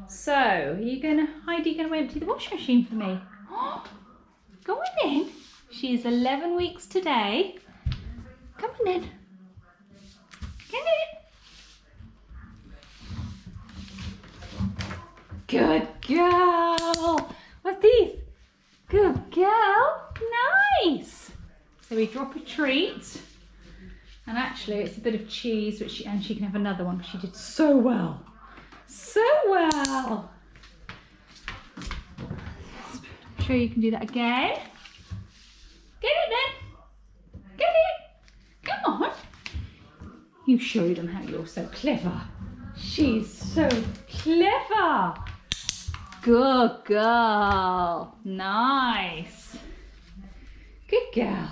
So, Heidi, gonna empty the washing machine for me? Go on then. She's 11 weeks today. Come on then. Get it. Good girl. What's this? Good girl. Nice. So we drop a treat. And actually it's a bit of cheese, and she can have another one. She did so well. So well. I'm sure you can do that again. Get it then. Get it. Come on. You showed them how you're so clever. She's so clever. Good girl. Nice. Good girl.